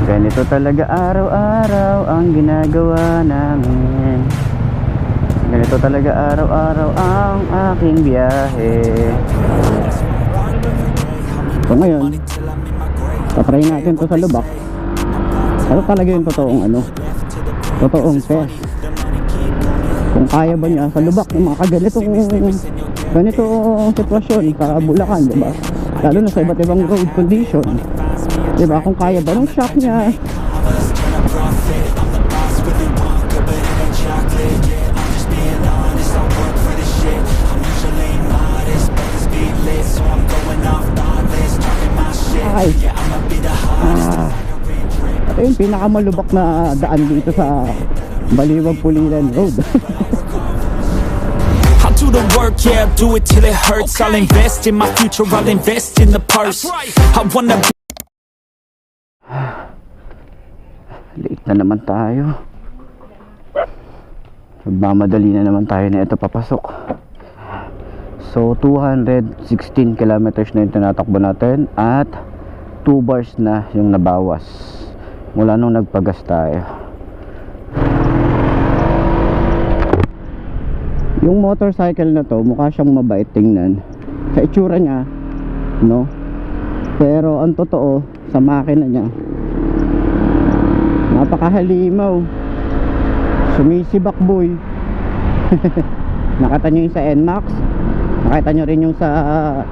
Ganito talaga araw-araw ang ginagawa namin. Ganito talaga araw-araw ang aking biyahe. So ngayon, tatry natin to sa Lubak. Ito talaga yung totoong test. Kung kaya ba niya sa Lubak yung mga ganitong sitwasyon sa Bulacan, diba? Lalo na sa iba't ibang road condition, diba? Kung kaya ba ng shock niya. Ay, ito yung pinakamalubak na daan dito sa Baliwag Pulilan Road. I'll do the work, yeah, I'll do it till it hurts. I'll invest in my future, I'll invest in the purse. I wanna be... Late na naman tayo. Magmamadali na naman tayo na ito papasok. So 216 kilometers na yung tinatakbo natin at 2 bars na yung nabawas mula nung nagpagas tayo. Yung motorcycle na to mukha siyang mabait tingnan sa itsura niya, no? Pero ang totoo sa makina niya, napakahalimaw, sumisibak boy. Nakita nyo yung sa NMAX, nakita nyo rin yung sa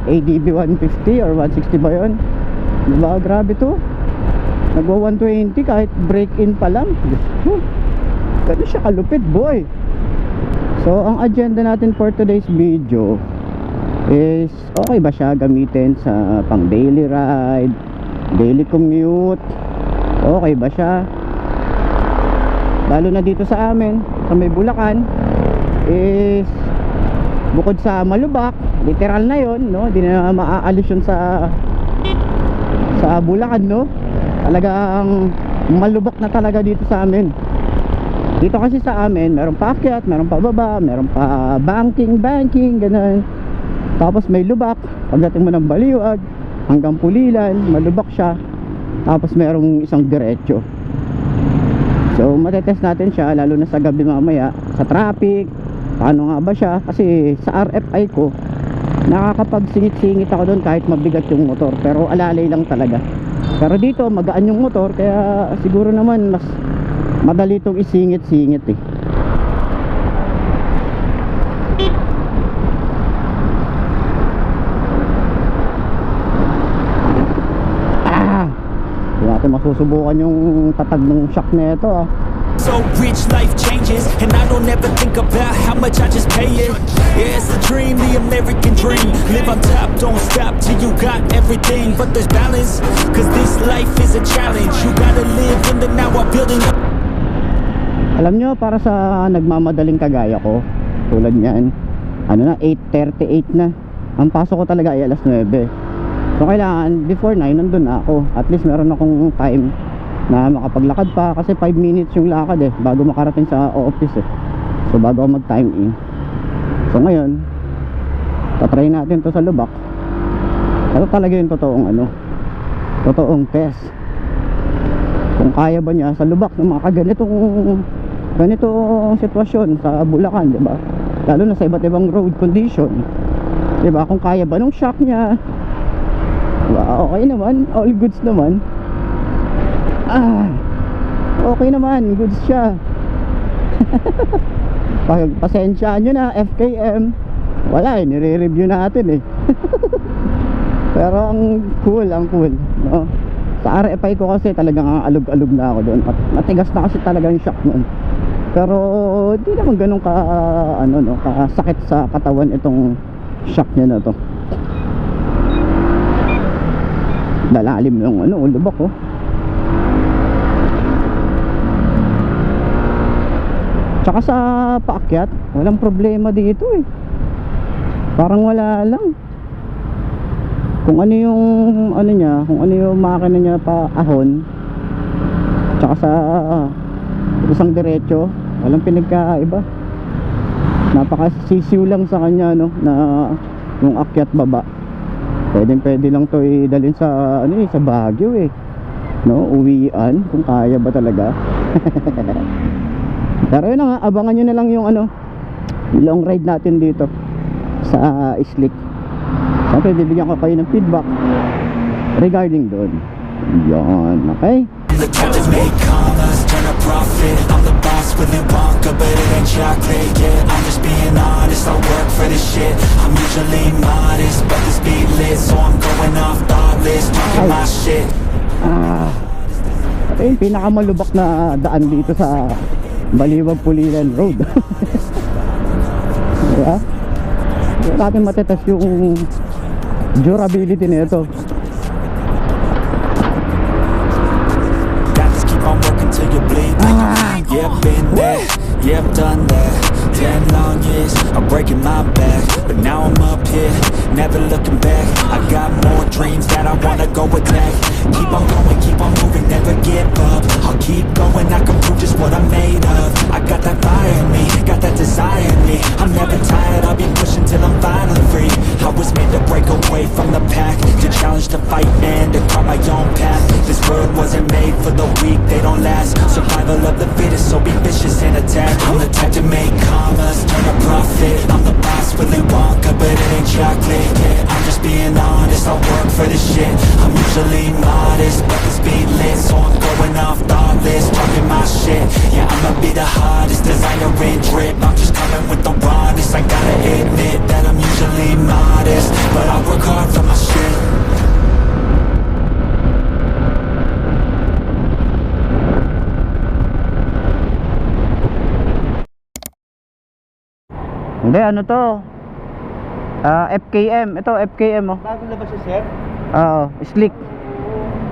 ADB 150 or 160 ba yun, diba? Grabe to, nagwa 120 kahit break in pa lang. Ganun siya kalupit boy. So ang agenda natin for today's video is, okay ba siya gamitin sa pang daily ride, daily commute? Okay ba siya? Lalo na dito sa amin sa may Bulacan is, bukod sa malubak, literal na yon, no? Di na maaalis yun sa Bulacan, no? Talagang malubak na talaga dito sa amin. Dito kasi sa amin, meron pa akyat, meron pa baba, meron pa banking, ganun. Tapos may lubak, pagdating mo ng Baliwag hanggang Pulilan, malubak siya. Tapos merong isang diretso. So matetest natin siya, lalo na sa gabi mamaya, sa traffic. Paano nga ba siya? Kasi sa RFI ko, nakakapagsingit-singit ako doon kahit mabigat yung motor, pero alalay lang talaga. Pero dito magaan yung motor, kaya siguro naman mas madali itong isingit-singit eh. Hindi natin masusubukan yung tatag ng shock na ito ah. So rich, life changes, and I don't ever think about how much I just pay it. Yeah, it's a dream, the American dream. Live on top, don't stop till you got everything. But there's balance, cause this life is a challenge. You gotta live in the now while building up. Alam nyo, para sa nagmamadaling kagaya ko, tulad nyan, ano na, 8:38 na. Ang pasok ko talaga ay alas 9. So kailangan before 9 nandun na ako. At least meron akong time na makapaglakad pa, kasi 5 minutes yung lakad eh bago makarating sa office eh. So bago ako mag time in. So ngayon, tatry natin to sa Lubak. Ito talaga yung totoong test. Kung kaya ba niya sa Lubak ng mga ganitong sitwasyon sa Bulacan, diba? Lalo na sa iba't ibang road condition, diba? Kung kaya ba nung shock niya, diba? Okay naman, all goods naman. Okay naman, goods siya. Pasensyaan nyo na, FKM. Wala eh, nire-review natin eh. Pero ang cool, no? Sa RFI ko kasi talagang alog-alog na ako doon. Matigas na kasi talaga yung shock noon. Pero di naman ganun kasakit sa katawan itong shock niya na to. Lalalim ng lubak oh. Tsaka sa paakyat, walang problema dito eh. Parang wala lang. Kung ano yung makina niya pa ahon, tsaka sa isang diretso, walang pinagkaiba. Napakasisiw lang sa kanya na yung akyat baba. Pwede lang to idalhin sa sa Baguio eh. no, uwian kung kaya ba talaga. Pero yun na nga, abangan nyo na lang yung ano, long ride natin dito sa Islik. Siyempre bibigyan ko kayo ng feedback regarding doon. Yan, okay? The captain made commas, turn a profit. I'm the boss, Willy Wonka, but it ain't chocolate yet. I'm just being honest, I work for this shit. I'm usually modest, but this beat lit, so I'm going off thoughtless, talking my shit. Ito yung pinakamalubak na daan dito sa Baliwag Pulilan Road. Diba? Hindi natin matetest yung durability nito. I'm working till you bleed. Yep, been there, yep, done that. 10 long years of breaking my back, but now I'm up here, never looking back. I got more dreams that I wanna go attack. Keep on going, keep on moving, never give up. I'll keep going, I can prove just what I'm made of. I got that fire in me, got that desire in me. I'm never tired, I'll be pushing till I'm finally free. I was made to break away from the pack, to challenge, to fight, and to carve my own path. This world wasn't made for the weak, they don't last. Survival of the fittest, so be vicious and attack. I'm the type to make commas, turn a profit. I'm the boss, Willy Wonka, but it ain't chocolate yet. I'm just being honest, I work for this shit. I'm usually modest, but the speed lit, so I'm going off thoughtless, talking my shit. Yeah, I'ma be the hottest designer in drip. I'm just coming with the rawness. I gotta admit that I'm usually modest, but I work hard for my shit. Hindi, ano to? FKM. Ito, FKM oh. Bagong labas siya, sir? Oo, Slick.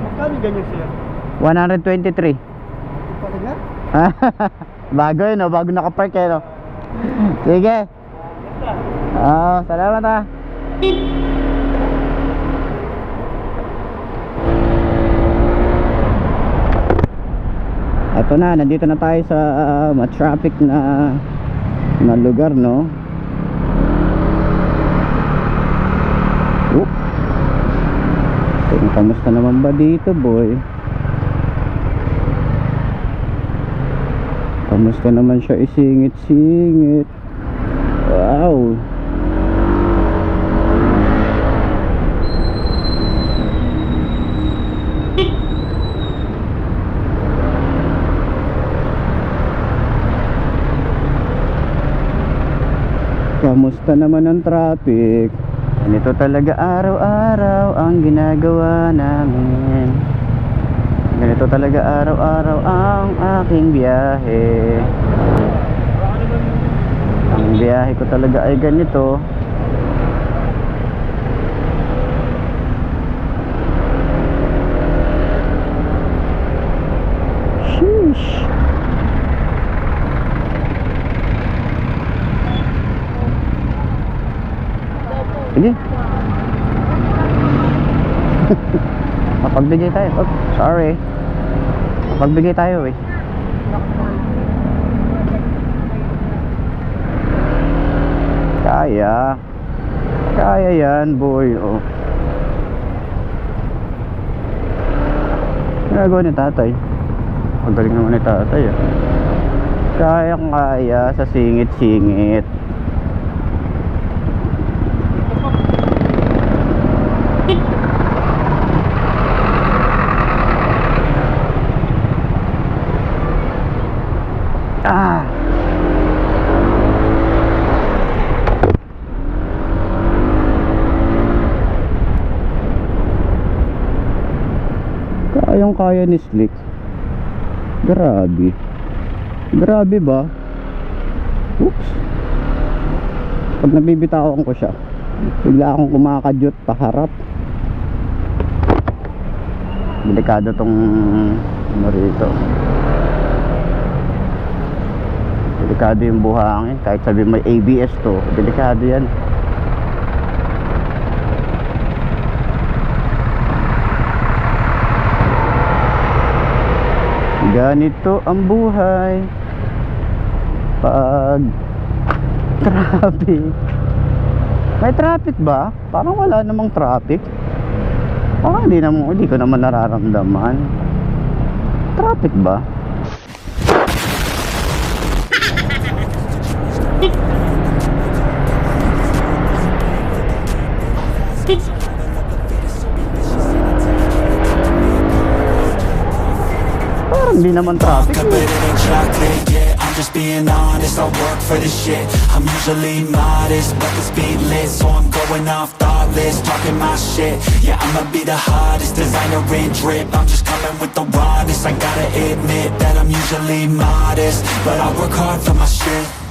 Magkano ganyan, sir? 123. Talaga? Bago yun oh, bago nakapark eh no. Sige. Salamat ah. Ito na, nandito na tayo sa ma-traffic na lugar no. Kamusta naman ba dito boy? Kamusta naman siya isingit-singit? Wow. Kamusta naman ang traffic? Ganito talaga araw-araw ang ginagawa namin. Ganito talaga araw-araw ang aking biyahe. Ang biyahe ko talaga ay ganito. Sheesh. Sige. Mapagbigay tayo. Oh, sorry. Mapagbigay tayo eh. Kaya. Kaya yan boy. Oh. Ginagawa ni tatay. Magaling naman ni tatay ah. Kaya sa singit-singit. Kaya ni Slick. Grabe. Grabe ba? Oops. Pag nabibitawan ko siya, bigla akong kumakadyot paharap. Delikado tong ano rito. Delikado yung buhangin. Kahit sabi may ABS to, delikado yan. Ganito ang buhay pag traffic. May traffic ba? Parang wala namang traffic. Parang hindi ko naman nararamdaman. Traffic ba? Parang di naman traffic But it ain't chocolate, yeah, I'm just being honest. I work for this shit, I'm usually modest, but the speed lit, so I'm going off thoughtless, talking my shit. Yeah, I'ma be the hottest designer in drip. I'm just coming with the rawness. I gotta admit that I'm usually modest, but I work hard for my shit.